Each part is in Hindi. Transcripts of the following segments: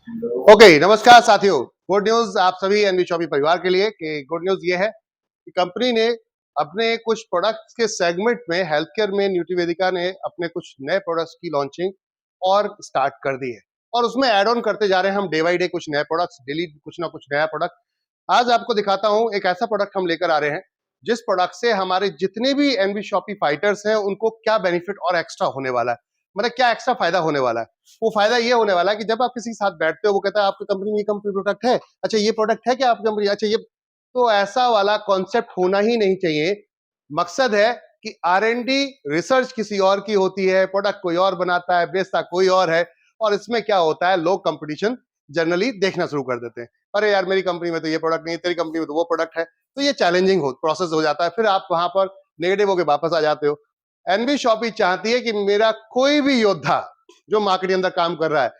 ओके, नमस्कार साथियों। गुड न्यूज आप सभी एनवी शॉपी परिवार के लिए कि गुड न्यूज ये है कि कंपनी ने अपने कुछ प्रोडक्ट्स के सेगमेंट में हेल्थ केयर में न्यूट्रीवेदिका ने अपने कुछ नए प्रोडक्ट्स की लॉन्चिंग और स्टार्ट कर दी है और उसमें ऐड ऑन करते जा रहे हैं हम डे बाई डे कुछ नए प्रोडक्ट्स, डेली कुछ ना कुछ नया प्रोडक्ट। आज आपको दिखाता हूं एक ऐसा प्रोडक्ट हम लेकर आ रहे हैं जिस प्रोडक्ट से हमारे जितने भी एनवी शॉपी फाइटर्स हैं उनको क्या बेनिफिट और एक्स्ट्रा होने वाला है, मतलब क्या एक्स्ट्रा फायदा होने वाला है। वो फायदा ये होने वाला है कि जब आप किसी के साथ बैठते हो वो कहता है आपकी कंपनी में ये कंपनी प्रोडक्ट है, अच्छा ये प्रोडक्ट है क्या आपकी कंपनी, अच्छा ये, तो ऐसा वाला कॉन्सेप्ट होना ही नहीं चाहिए। मकसद है कि R&D रिसर्च किसी और की होती है, प्रोडक्ट कोई और बनाता है, बेचता कोई और है, और इसमें क्या होता है लोग कंपटीशन जनरली देखना शुरू कर देते हैं। अरे यार मेरी कंपनी में तो ये प्रोडक्ट नहीं है, तेरी कंपनी में तो वो प्रोडक्ट है, तो ये चैलेंजिंग प्रोसेस हो जाता है, फिर आप वहां पर नेगेटिव होकर वापस आ जाते हो। एनवी शॉपी चाहती है कि मेरा कोई भी योद्धा जो मार्केट के अंदर काम कर रहा है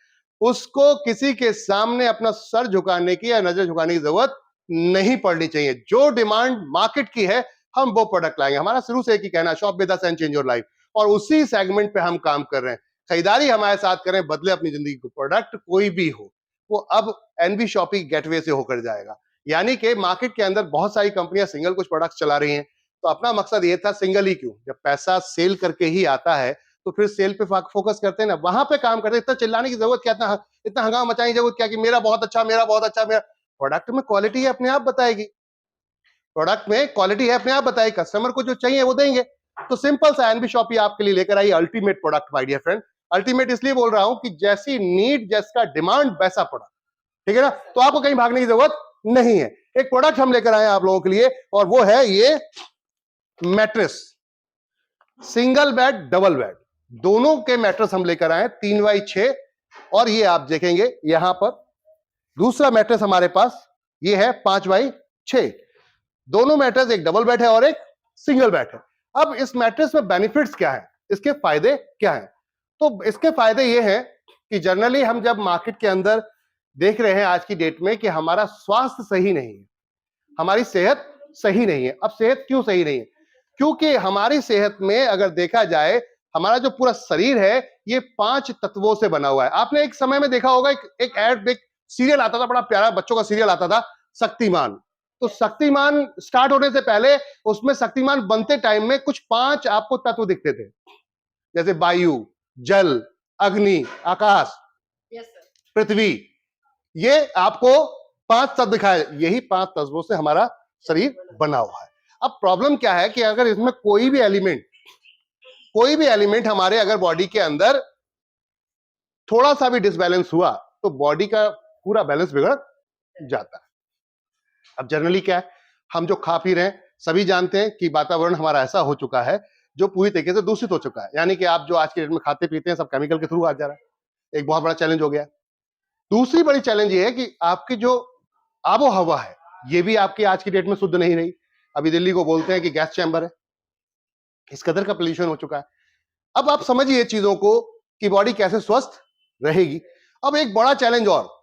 उसको किसी के सामने अपना सर झुकाने की या नजर झुकाने की जरूरत नहीं पड़नी चाहिए। जो डिमांड मार्केट की है हम वो प्रोडक्ट लाएंगे। हमारा शुरू से एक ही कहना, shop with us and change your life, और उसी सेगमेंट पे हम काम कर रहे हैं। खरीदारी हमारे साथ करें, बदले अपनी जिंदगी को। प्रोडक्ट कोई भी हो वो अब एनवी शॉपी गेटवे से होकर जाएगा। यानी कि मार्केट के अंदर बहुत सारी कंपनियां सिंगल कुछ प्रोडक्ट्स चला रही हैं, तो अपना मकसद ये था सिंगल ही क्यों, जब पैसा सेल करके ही आता है तो फिर सेल पे फोकस करते हैं ना, वहां पे काम करते हैं। इतना चिल्लाने की जरूरत क्या, इतना हंगामा मचाने की जरूरत क्या कि मेरा बहुत अच्छा, मेरा बहुत अच्छा, मेरा। प्रोडक्ट में क्वालिटी है, अपने आप बताएगी। प्रोडक्ट में क्वालिटी है, अपने आप बताएगी। कस्टमर को जो चाहिए वो देंगे। तो सिंपल सा एनबी शॉपी आपके लिए लेकर आई ultimate product my dear friend. Ultimate इसलिए बोल रहा हूं कि जैसी नीड, जैसा डिमांड वैसा प्रोडक्ट, ठीक है ना। तो आपको कहीं भागने की जरूरत नहीं है। एक प्रोडक्ट हम लेकर आए आप लोगों के लिए और वो है ये mattress. Single bed, double bed, दोनों के मैट्रेस हम लेकर आए 3x6। और ये आप देखेंगे यहां पर दूसरा मैट्रेस हमारे पास ये है 5x6। दोनों मैट्रेस, एक डबल बेड है और एक सिंगल बेड है। अब इस मैट्रेस में बेनिफिट्स क्या है, इसके फायदे क्या है? तो इसके फायदे ये हैं कि जनरली हम जब मार्केट के अंदर देख रहे हैं आज की डेट में कि हमारा स्वास्थ्य सही नहीं है, हमारी सेहत सही नहीं है। अब सेहत क्यों सही नहीं है? क्योंकि हमारी सेहत में अगर देखा जाए, हमारा जो पूरा शरीर है ये 5 तत्वों से बना हुआ है। आपने एक समय में देखा होगा एक एड, एक सीरियल आता था, बड़ा प्यारा बच्चों का सीरियल आता था, शक्तिमान। तो शक्तिमान स्टार्ट होने से पहले उसमें शक्तिमान बनते टाइम में कुछ 5 आपको तत्व दिखते थे, जैसे वायु, जल, अग्नि, आकाश, पृथ्वी। ये आपको 5 तत्व दिखाए, यही 5 तत्वों से हमारा शरीर बना हुआ है। अब प्रॉब्लम क्या है कि अगर इसमें कोई भी एलिमेंट हमारे अगर बॉडी के अंदर थोड़ा सा भी डिसबैलेंस हुआ तो बॉडी का पूरा बैलेंस बिगड़ जाता है। अब जनरली क्या है, हम जो खा पी रहे हैं सभी जानते हैं कि वातावरण हमारा ऐसा हो चुका है जो पूरी तरीके से दूषित हो चुका है। यानी कि आप जो आज के डेट में खाते पीते हैं सब केमिकल के थ्रू आ जा रहा है। एक बहुत बड़ा चैलेंज हो गया। दूसरी बड़ी चैलेंज ये है कि आपकी जो आबो हवा है ये भी आपकी आज की डेट में शुद्ध नहीं रही। अभी दिल्ली को बोलते हैं कि गैस चैम्बर है, इस कदर का पोल्यूशन हो चुका है। अब आप समझिए चीजों को कि बॉडी कैसे स्वस्थ रहेगी। अब एक बड़ा चैलेंज और,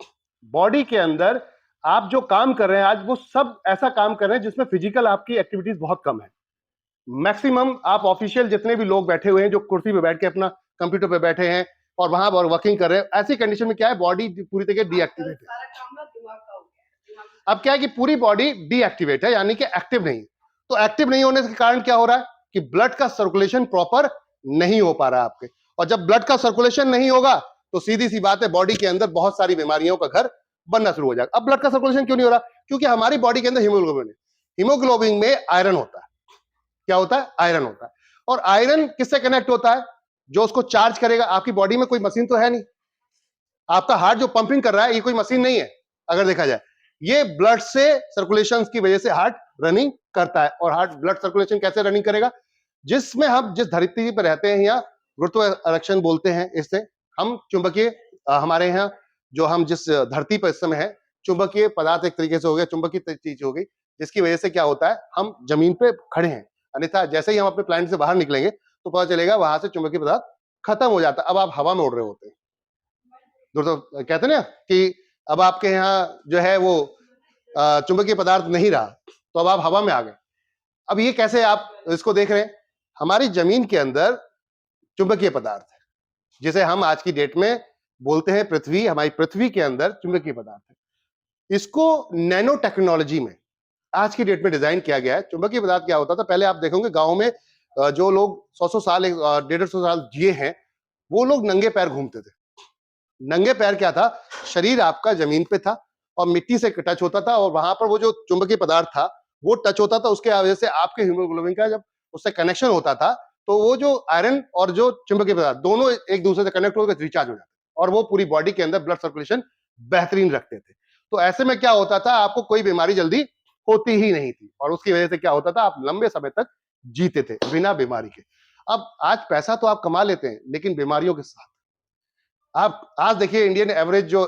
बॉडी के अंदर आप जो काम कर रहे हैं आज वो सब ऐसा काम कर रहे हैं जिसमें फिजिकल आपकी एक्टिविटीज बहुत कम है। मैक्सिमम आप ऑफिशियल जितने भी लोग बैठे हुए हैं जो कुर्सी पे बैठ के अपना कंप्यूटर पे बैठे हैं और वहां पर वर्किंग कर रहे हैं, ऐसी कंडीशन में क्या है बॉडी पूरी तरीके डीएक्टिवेट है। अब क्या है कि पूरी बॉडी डीएक्टिवेट है, यानी कि एक्टिव नहीं। तो एक्टिव नहीं होने के कारण क्या हो रहा है कि ब्लड का सर्कुलेशन प्रॉपर नहीं हो पा रहा है आपके। और जब ब्लड का सर्कुलेशन नहीं होगा तो सीधी सी बात है बॉडी के अंदर बहुत सारी बीमारियों का घर बनना शुरू हो जाएगा। अब ब्लड का सर्कुलेशन क्यों नहीं हो रहा? क्योंकि हमारी बॉडी के अंदर हीमोग्लोबिन है। हीमोग्लोबिन में आयरन होता है। क्या होता है? आयरन होता है। और आयरन किससे कनेक्ट होता है? जो उसको चार्ज करेगा। आपकी बॉडी में कोई मशीन तो है नहीं, आपका हार्ट जो पंपिंग कर रहा है ये कोई मशीन नहीं है। अगर देखा जाए ये ब्लड से सर्कुलेशन की वजह से हार्ट रनिंग करता है। और हार्ट ब्लड सर्कुलेशन कैसे रनिंग करेगा? जिसमें हम जिस धरती पर रहते हैं यहाँ गुरुत्वाकर्षण बोलते हैं इससे, हम चुंबकीय हमारे यहाँ जो हम जिस धरती पर इस समय है चुंबकीय पदार्थ एक तरीके से हो गया, चुंबकीय चीज हो गई, जिसकी वजह से क्या होता है हम जमीन पे खड़े हैं। अन्यथा जैसे ही हम अपने प्लैनेट से बाहर निकलेंगे तो पता चलेगा वहां से चुंबकीय पदार्थ खत्म हो जाता है। अब आप हवा में उड़ रहे होते हैं। तो कहते हैं ना कि अब आपके यहाँ जो है वो चुंबकीय पदार्थ नहीं रहा, तो अब आप हवा में आ गए। अब ये कैसे आप इसको देख रहे हैं? हमारी जमीन के अंदर चुंबकीय पदार्थ है जिसे हम आज की डेट में बोलते हैं पृथ्वी, हमारी पृथ्वी के अंदर चुंबकीय पदार्थ है। इसको नैनो टेक्नोलॉजी में आज की डेट में डिजाइन किया गया है। चुंबकीय पदार्थ क्या होता था, पहले आप देखोगे गांव में जो लोग 100 साल 150 साल जिए हैं, वो लोग नंगे पैर घूमते थे। नंगे पैर क्या था, शरीर आपका जमीन पे था और मिट्टी से टच होता था, और वहां पर वो जो चुंबकीय पदार्थ था वो टच होता था, उसके वजह से आपके हीमोग्लोबिन का जब उससे कनेक्शन होता था तो वो जो आयरन और जो चुंबकीय पदार्थ दोनों एक दूसरे से कनेक्ट होकर रिचार्ज हो जाते और वो पूरी बॉडी के अंदर ब्लड सर्कुलेशन बेहतरीन रखते थे। तो ऐसे में क्या होता था, आपको कोई बीमारी जल्दी होती ही नहीं थी, और उसकी वजह से क्या होता था, आप लंबे समय तक जीते थे बिना बीमारी के। अब आज पैसा तो आप कमा लेते हैं, लेकिन बीमारियों के साथ। आप आज देखिए इंडियन एवरेज जो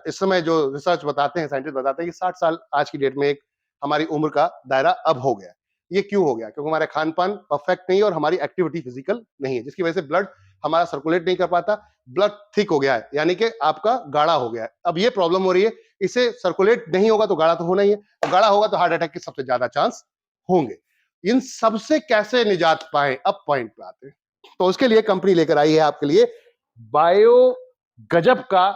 इस समय जो रिसर्च बताते हैं, साइंटिस्ट बताते हैं कि 60 साल आज की डेट में एक हमारी उम्र का दायरा अब हो गया है। ये क्यों हो गया? क्योंकि हमारा खान पान परफेक्ट नहीं है और हमारी एक्टिविटी फिजिकल नहीं है, जिसकी वजह से ब्लड हमारा सर्कुलेट नहीं कर पाता, ब्लड थिक हो गया है, यानी कि आपका गाढ़ा हो गया है। अब ये प्रॉब्लम हो रही है, इसे सर्कुलेट नहीं होगा तो गाढ़ा तो होना ही है, और गाढ़ा होगा तो हार्ट अटैक के सबसे ज्यादा चांस होंगे। इन सबसे कैसे निजात पाए, अब पॉइंट पे आते हैं। तो उसके लिए कंपनी लेकर आई है आपके लिए बायो गजब का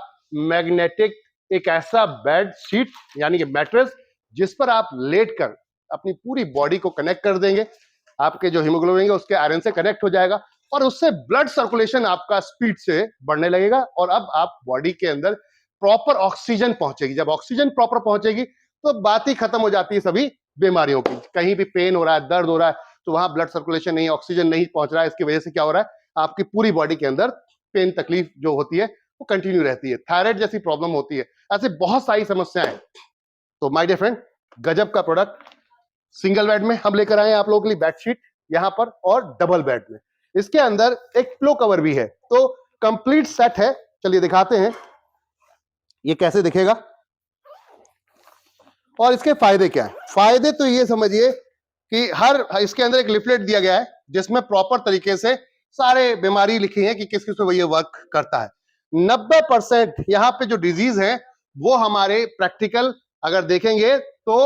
मैग्नेटिक एक ऐसा बेड शीट यानी कि मैट्रेस, जिस पर आप लेटकर अपनी पूरी बॉडी को कनेक्ट कर देंगे, आपके जो हीमोग्लोबिन है उसके आयरन से कनेक्ट हो जाएगा और उससे ब्लड सर्कुलेशन आपका स्पीड से बढ़ने लगेगा, और अब आप बॉडी के अंदर प्रॉपर ऑक्सीजन पहुंचेगी। जब ऑक्सीजन प्रॉपर पहुंचेगी तो बात ही खत्म हो जाती है सभी बीमारियों की। कहीं भी पेन हो रहा है, दर्द हो रहा है, तो वहां ब्लड सर्कुलेशन नहीं, ऑक्सीजन नहीं पहुंच रहा है, इसकी वजह से क्या हो रहा है, आपकी पूरी बॉडी के अंदर पेन तकलीफ जो होती है वो कंटिन्यू रहती है, थायराइड जैसी प्रॉब्लम होती है, ऐसे बहुत सारी समस्याएं। तो माय डियर फ्रेंड, गजब का प्रोडक्ट सिंगल बेड में हम लेकर आए आप लोगों के लिए बेडशीट यहां पर, और डबल बेड में इसके अंदर एक पिलो कवर भी है। तो कंप्लीट सेट है। चलिए दिखाते हैं ये कैसे दिखेगा और इसके फायदे क्या है। फायदे तो ये समझिए कि हर इसके अंदर एक लिफलेट दिया गया है जिसमें प्रॉपर तरीके से सारे बीमारी लिखी है कि किस किस में ये वर्क करता है। 90% यहाँ पे जो डिजीज है वो हमारे प्रैक्टिकल अगर देखेंगे तो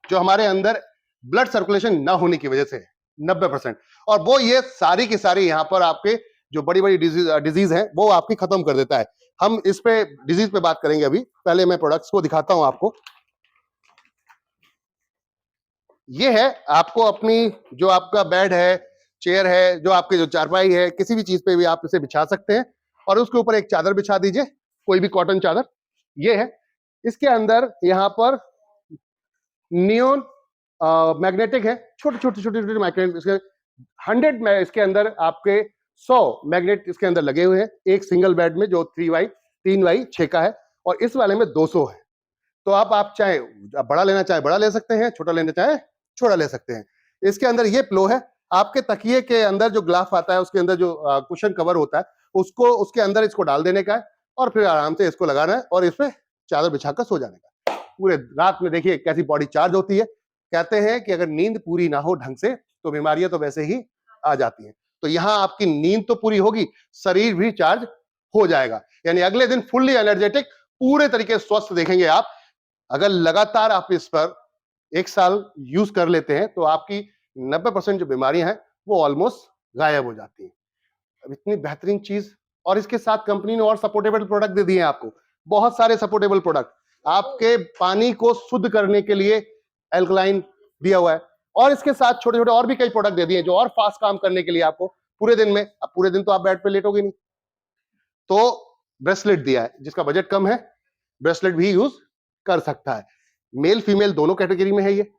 जो हमारे अंदर ब्लड सर्कुलेशन ना होने की वजह से 90%, और वो ये सारी की सारी यहाँ पर आपके जो बड़ी बड़ी डिजीज है वो आपकी खत्म कर देता है। हम इस पे डिजीज पे बात करेंगे, अभी पहले मैं प्रोडक्ट्स को दिखाता हूं आपको। ये है आपको अपनी जो आपका बेड है, चेयर है, जो आपके जो चारपाई है, किसी भी चीज पे भी आप इसे बिछा सकते हैं और उसके ऊपर एक चादर बिछा दीजिए, कोई भी कॉटन चादर। ये है, इसके अंदर यहाँ पर नियोन मैग्नेटिक है, छोटे छोटे छोटे छोटे मैग्नेट, इसके 100 में इसके अंदर आपके 100 मैग्नेट इसके अंदर लगे हुए हैं एक सिंगल बेड में, जो 3x6 का है, और इस वाले में 200 है। तो आप चाहे बड़ा लेना चाहे बड़ा ले सकते हैं, छोटा लेना चाहे छोटा ले सकते हैं। इसके अंदर ये पिलो है, आपके तकिए के अंदर जो ग्लाफ आता है उसके अंदर जो कुशन कवर होता है उसको उसके अंदर इसको डाल देने का है और फिर आराम से इसको लगाना है और इसमें चादर बिछाकर सो जाने का। पूरे रात में देखिए कैसी बॉडी चार्ज होती है। कहते हैं कि अगर नींद पूरी ना हो ढंग से तो बीमारियां तो वैसे ही आ जाती हैं। तो यहाँ आपकी नींद तो पूरी होगी, शरीर भी चार्ज हो जाएगा, यानी अगले दिन फुल्ली एनर्जेटिक, पूरे तरीके से स्वस्थ देखेंगे आप। अगर लगातार आप इस पर 1 साल यूज कर लेते हैं तो आपकी 90% जो बीमारियां हैं वो ऑलमोस्ट गायब हो जाती हैं। अब इतनी बेहतरीन चीज, और इसके साथ कंपनी ने और सपोर्टेबल प्रोडक्ट दे दिए हैं आपको, बहुत सारे सपोर्टेबल प्रोडक्ट। आपके पानी को शुद्ध करने के लिए एल्कलाइन दिया हुआ है, और इसके साथ छोटे छोटे और भी कई प्रोडक्ट दे दिए जो और फास्ट काम करने के लिए आपको पूरे दिन में। अब पूरे दिन तो आप बेड पे लेटोगे नहीं, तो ब्रेसलेट दिया है, जिसका बजट कम है ब्रेसलेट भी यूज कर सकता है। मेल फीमेल दोनों कैटेगरी में है ये।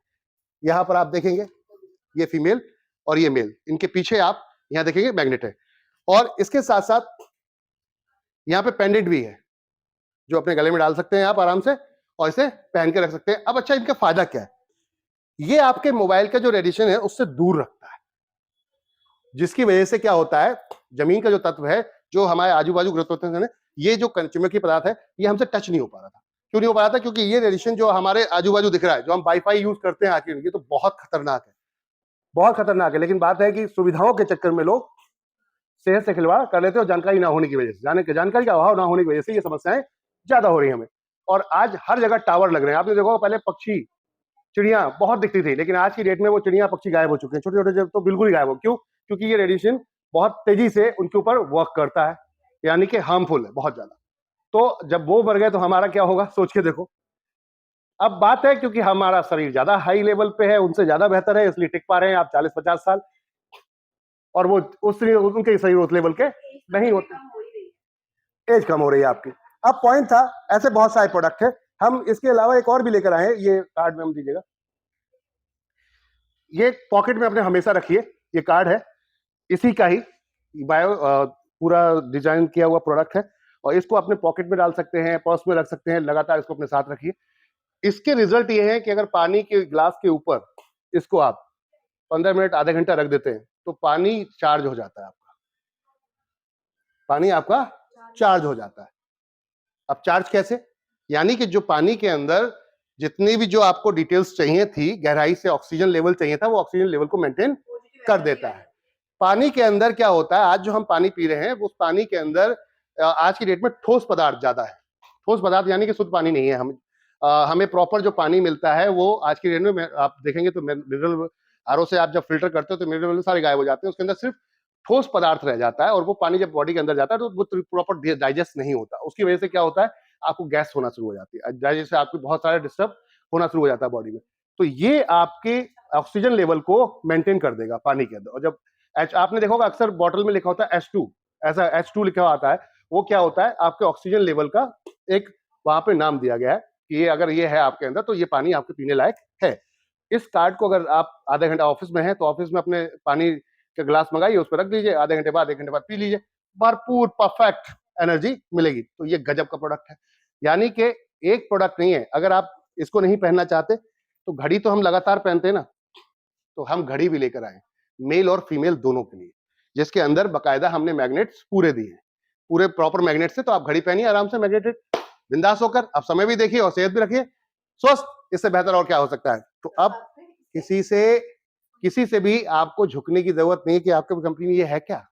यहां पर आप देखेंगे ये फीमेल और ये मेल, इनके पीछे आप यहां देखेंगे मैग्नेट है, और इसके साथ साथ यहां पे पेंडेंट भी है जो अपने गले में डाल सकते हैं आप आराम से और इसे पहन के रख सकते हैं। अब अच्छा, इनका फायदा क्या है, ये आपके मोबाइल का जो रेडिएशन है उससे दूर रखता है, जिसकी वजह से क्या होता है, जमीन का जो तत्व है जो हमारे आजू बाजू गुरुत्वाकर्षण है, ये जो चुंबकीय पदार्थ है ये हमसे टच नहीं हो पा रहा था। क्यों नहीं हो पा रहा था? क्योंकि ये रेडिएशन जो हमारे आजू बाजू दिख रहा है, जो हम वाईफाई यूज करते हैं आखिर, ये तो बहुत खतरनाक है, बहुत खतरनाक है। लेकिन बात है कि सुविधाओं के चक्कर में लोग सेहत से खिलवाड़ कर लेते हैं, और जानकारी ना होने की वजह से, जानकारी का अभाव ना होने की वजह से ये समस्याएं ज्यादा हो रही है हमें। और आज हर जगह टावर लग रहे हैं। आपने देखा पहले पक्षी चिड़िया बहुत दिखती थी, लेकिन आज की डेट में वो चिड़िया पक्षी गायब हो चुके हैं, छोटे छोटे तो बिल्कुल ही गायब हो। क्यों? क्योंकि ये रेडिएशन बहुत तेजी से उनके ऊपर वर्क करता है, यानी कि हार्मफुल है बहुत ज्यादा। तो जब वो मर गए तो हमारा क्या होगा, सोच के देखो। अब बात है क्योंकि हमारा शरीर ज्यादा हाई लेवल पे है, उनसे ज्यादा बेहतर है, इसलिए टिक पा रहे हैं आप 40-50 साल, और वो उनके शरीर उस लेवल के नहीं होते, एज कम हो रही है आपकी। अब पॉइंट था, ऐसे बहुत सारे प्रोडक्ट है, हम इसके अलावा एक और भी लेकर आए हैं, ये कार्ड में हम दीजिएगा, ये पॉकेट में अपने हमेशा रखिए, ये कार्ड है इसी का ही बायो पूरा डिजाइन किया हुआ प्रोडक्ट है, और इसको अपने पॉकेट में डाल सकते हैं, पर्स में रख सकते हैं, लगातार इसको अपने साथ रखिए। इसके रिजल्ट ये है कि अगर पानी के ग्लास के ऊपर इसको आप 15 मिनट आधे घंटा रख देते हैं तो पानी चार्ज हो जाता है, आपका पानी आपका चार्ज हो जाता है। अब चार्ज कैसे, यानी कि जो पानी के अंदर जितनी भी जो आपको डिटेल्स चाहिए थी, गहराई से ऑक्सीजन लेवल चाहिए था, वो ऑक्सीजन लेवल को मेंटेन कर देता है। पानी के अंदर क्या होता है, आज जो हम पानी पी रहे हैं उस पानी के अंदर आज की डेट में ठोस पदार्थ ज्यादा है। ठोस पदार्थ यानी कि शुद्ध पानी नहीं है। हमें प्रॉपर जो पानी मिलता है वो आज की डेट में आप देखेंगे तो मिनरल आरओ से आप जब फिल्टर करते हो तो मिनरल सारे गायब हो जाते हैं, उसके अंदर सिर्फ ठोस पदार्थ रह जाता है, और वो पानी जब बॉडी के अंदर जाता है तो वो प्रॉपर डाइजेस्ट नहीं होता। उसकी वजह से क्या होता है, आपको गैस होना शुरू हो जाती है, डाइजेस्ट से आपको बहुत सारे डिस्टर्ब होना शुरू हो जाता है बॉडी में। तो ये आपके ऑक्सीजन लेवल को मेंटेन कर देगा पानी के अंदर। और जब आपने देखा होगा अक्सर बॉटल में लिखा होता है H2, ऐसा H2 लिखा आता है, वो क्या होता है, आपके ऑक्सीजन लेवल का एक वहां पे नाम दिया गया है कि ये अगर ये है आपके अंदर तो ये पानी आपके पीने लायक है। इस कार्ड को अगर आप आधे घंटा ऑफिस में है तो ऑफिस में अपने पानी का गिलास मंगाइए, उस पर रख दीजिए, आधे घंटे बाद 1 घंटे बाद पी लीजिए, भरपूर परफेक्ट एनर्जी मिलेगी। तो ये गजब का प्रोडक्ट है। यानी कि एक प्रोडक्ट नहीं है, अगर आप इसको नहीं पहनना चाहते तो घड़ी तो हम लगातार पहनते हैं ना, तो हम घड़ी भी लेकर आए, मेल और फीमेल दोनों के लिए, जिसके अंदर बकायदा हमने मैग्नेट्स पूरे दिए हैं, पूरे प्रॉपर मैग्नेट से। तो आप घड़ी पहनिए आराम से, मैग्नेटेड, बिंदास होकर, आप समय भी देखिए और सेहत भी रखिए, स्वस्थ, इससे बेहतर और क्या हो सकता है। तो अब किसी से भी आपको झुकने की जरूरत नहीं है कि आपके कंपनी में ये है क्या,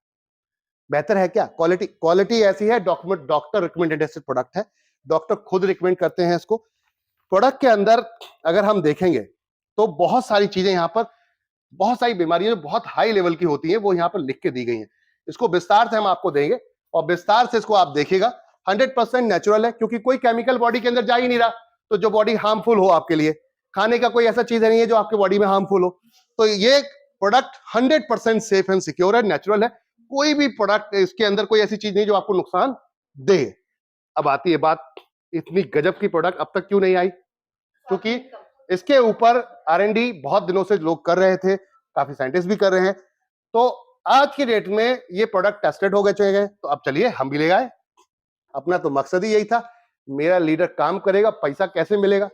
बेहतर है क्या। क्वालिटी ऐसी है, डॉक्टर रिकमेंडेड प्रोडक्ट है, डॉक्टर खुद रिकमेंड करते हैं इसको। प्रोडक्ट के अंदर अगर हम देखेंगे तो बहुत सारी चीजें यहाँ पर, बहुत सारी बीमारियां जो बहुत हाई लेवल की होती हैं वो यहाँ पर लिख के दी गई हैं। इसको विस्तार से हम आपको देंगे और विस्तार से इसको आप देखिएगा। 100% नेचुरल है, क्योंकि कोई केमिकल बॉडी के अंदर जा ही नहीं रहा, तो जो बॉडी हार्मफुल हो आपके लिए, खाने का कोई ऐसा चीज नहीं है जो आपके बॉडी में हार्मफुल हो। तो ये प्रोडक्ट 100% सेफ एंड सिक्योर है, नेचुरल है। कोई भी प्रोडक्ट इसके अंदर कोई ऐसी चीज नहीं जो आपको नुकसान दे। अब आती है बात, इतनी गजब की प्रोडक्ट अब तक क्यों नहीं आई, क्योंकि इसके ऊपर R&D बहुत दिनों से लोग कर रहे थे, काफी साइंटिस्ट भी कर रहे हैं। तो आज की डेट में ये प्रोडक्ट टेस्टेड हो गए, तो अब चलिए हम भी ले आए। अपना तो मकसद ही यही था, मेरा लीडर काम करेगा, पैसा कैसे मिलेगा,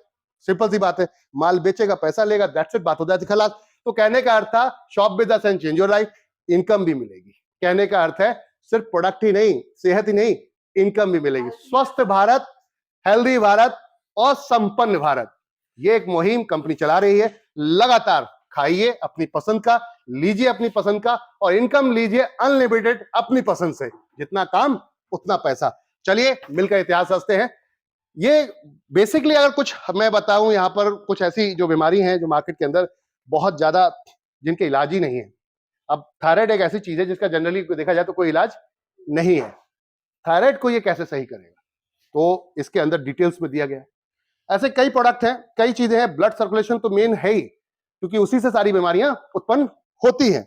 सिंपल सी बात है, माल बेचेगा पैसा लेगा, दैट्स इट, बात हो जाती खलास। तो कहने का अर्थ था shop with us and change your life, income भी मिलेगी। कहने का अर्थ है सिर्फ प्रोडक्ट ही नहीं, सेहत ही नहीं, इनकम भी मिलेगी। स्वस्थ भारत, हेल्दी भारत और संपन्न भारत, ये एक मुहिम कंपनी चला रही है। लगातार खाइए अपनी पसंद का, लीजिए अपनी पसंद का, और इनकम लीजिए अनलिमिटेड अपनी पसंद से, जितना काम उतना पैसा। चलिए मिलकर इतिहास हंसते हैं। ये बेसिकली अगर कुछ मैं बताऊं, यहां पर कुछ ऐसी जो बीमारी हैं जो मार्केट के अंदर बहुत ज्यादा, जिनके इलाज ही नहीं है। अब थायराइड एक ऐसी चीज है जिसका जनरली देखा जाए तो कोई इलाज नहीं है। थायराइड को ये कैसे सही करेगा, तो इसके अंदर डिटेल्स में दिया गया है। ऐसे कई प्रोडक्ट हैं, कई चीजें हैं। ब्लड सर्कुलेशन तो मेन है ही, क्योंकि उसी से सारी बीमारियां उत्पन्न होती हैं।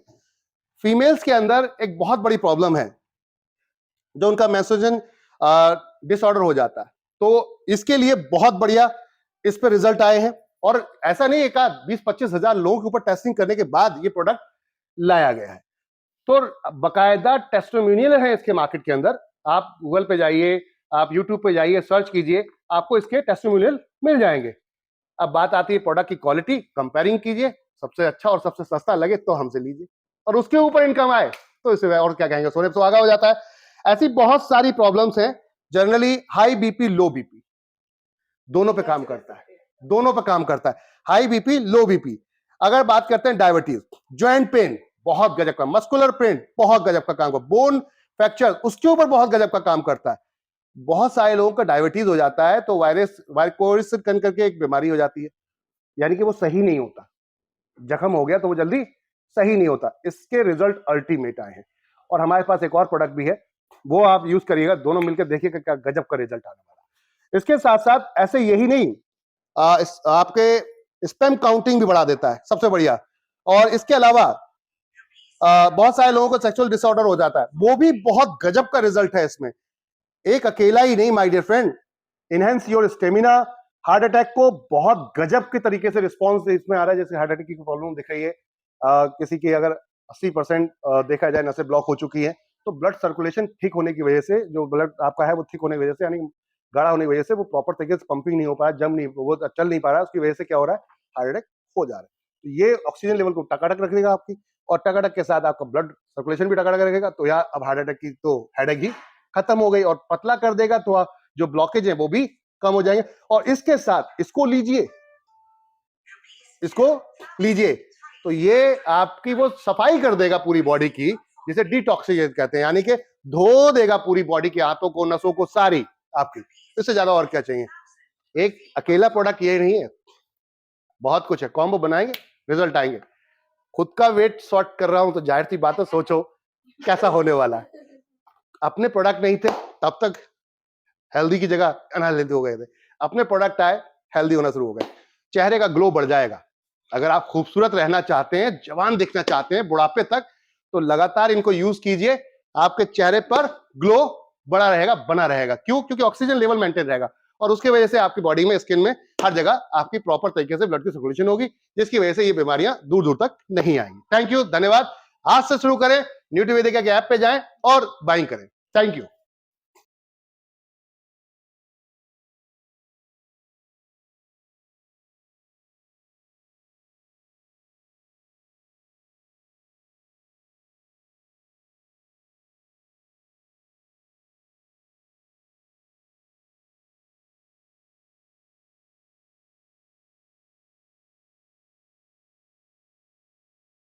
फीमेल्स के अंदर एक बहुत बड़ी प्रॉब्लम है, जो उनका मेंस्ट्रुएशन डिसऑर्डर हो जाता है। तो इसके लिए बहुत बढ़िया इस पर रिजल्ट आए हैं, और ऐसा नहीं एक 20-25 हजार लोगों के ऊपर टेस्टिंग करने के बाद ये प्रोडक्ट लाया गया है। तो बकायदा टेस्टिमोनियल है इसके मार्केट के अंदर। आप गूगल पे जाइए, आप यूट्यूब पे जाइए, सर्च कीजिए, आपको इसके टेस्टिमोनियल मिल जाएंगे। अब बात आती है प्रोडक्ट की क्वालिटी, कंपेयरिंग कीजिए, सबसे अच्छा और सबसे सस्ता लगे तो हमसे लीजिए, और उसके ऊपर इनकम आए तो इसे और क्या कहेंगे, सोने पे सुहागा हो जाता है। ऐसी बहुत सारी प्रॉब्लम्स हैं। जनरली हाई बीपी, लो बीपी, दोनों पे काम करता है, दोनों पे काम करता है, हाई बीपी, लो बीपी। अगर बात करते हैं डायबिटीज, ज्वाइंट पेन बहुत गजब का, मस्कुलर पेन बहुत गजब का काम करता, बोन फ्रैक्चर उसके ऊपर बहुत गजब का काम करता है। बहुत सारे लोगों का डायबिटीज हो जाता है तो वाइकोरिस करके एक बीमारी हो जाती है, यानी कि वो सही नहीं होता, जख्म हो गया तो वो जल्दी सही नहीं होता। इसके रिजल्ट अल्टीमेट आए हैं। और हमारे पास एक और प्रोडक्ट भी है, वो आप यूज करिएगा, दोनों मिलकर देखिएगा क्या गजब का रिजल्ट आने वाला है। इसके साथ साथ ऐसे यही नहीं, आपके स्पैम काउंटिंग भी बढ़ा देता है, सबसे बढ़िया। और इसके अलावा बहुत सारे लोगों को सेक्सुअल डिसऑर्डर हो जाता है, वो भी बहुत गजब का रिजल्ट है इसमें। एक अकेला ही नहीं my dear friend, enhance your stamina. Heart attack को बहुत गजब के तरीके से रिस्पॉन्स इसमें आ रहा है। जैसे हार्ट अटैक की प्रॉब्लम दिख रही है, किसी की अगर 80% देखा जाए नसें ब्लॉक हो चुकी है, तो ब्लड सर्कुलेशन ठीक होने की वजह से, जो ब्लड आपका है वो ठीक होने की वजह से, यानी गाढ़ा होने की वजह से वो प्रॉपर तरीके से पंपिंग नहीं हो पाया, जम नहीं, वो चल नहीं पा रहा है, उसकी वजह से क्या हो रहा है, हार्ट अटैक हो जा रहा है। तो ये ऑक्सीजन लेवल को टकाटक रखेगा आपकी, और टकाटक के साथ आपका ब्लड सर्कुलेशन भी टकाटक रखेगा, तो यार अब हार्ट अटैक की तो हेडेक ही खत्म हो गई। और पतला कर देगा तो जो ब्लॉकेज है वो भी कम हो जाएंगे। और इसके साथ इसको लीजिए, इसको लीजिए, तो ये आपकी वो सफाई कर देगा पूरी बॉडी की, जिसे डिटॉक्सिकेट कहते हैं, यानी कि धो देगा पूरी बॉडी के हाथों को, नसों को सारी आपकी। इससे ज्यादा और क्या चाहिए? एक अकेला प्रोडक्ट ये नहीं है, बहुत कुछ है। कॉम्बो बनाएंगे, रिजल्ट आएंगे। खुद का वेट शॉर्ट कर रहा हूं तो जाहिर सी बात है, सोचो कैसा होने वाला है। अपने प्रोडक्ट नहीं थे तब तक हेल्दी की जगह अनहेल्दी हो गए थे, अपने प्रोडक्ट आए हेल्दी होना शुरू हो गए। चेहरे का ग्लो बढ़ जाएगा। अगर आप खूबसूरत रहना चाहते हैं, जवान दिखना चाहते हैं बुढ़ापे तक, तो लगातार इनको यूज कीजिए, आपके चेहरे पर ग्लो बड़ा रहेगा, बना रहेगा। क्यों? क्योंकि ऑक्सीजन लेवल मेंटेन रहेगा, और उसकी वजह से आपकी बॉडी में, स्किन में, हर जगह आपकी प्रॉपर तरीके से ब्लड की सर्कुलेशन होगी, जिसकी वजह से ये बीमारियां दूर दूर तक नहीं आएंगी। थैंक यू, धन्यवाद। आज से शुरू करें, न्यूट्रीवेदिका के ऐप पे जाएं और बाइंग करें। Thank you.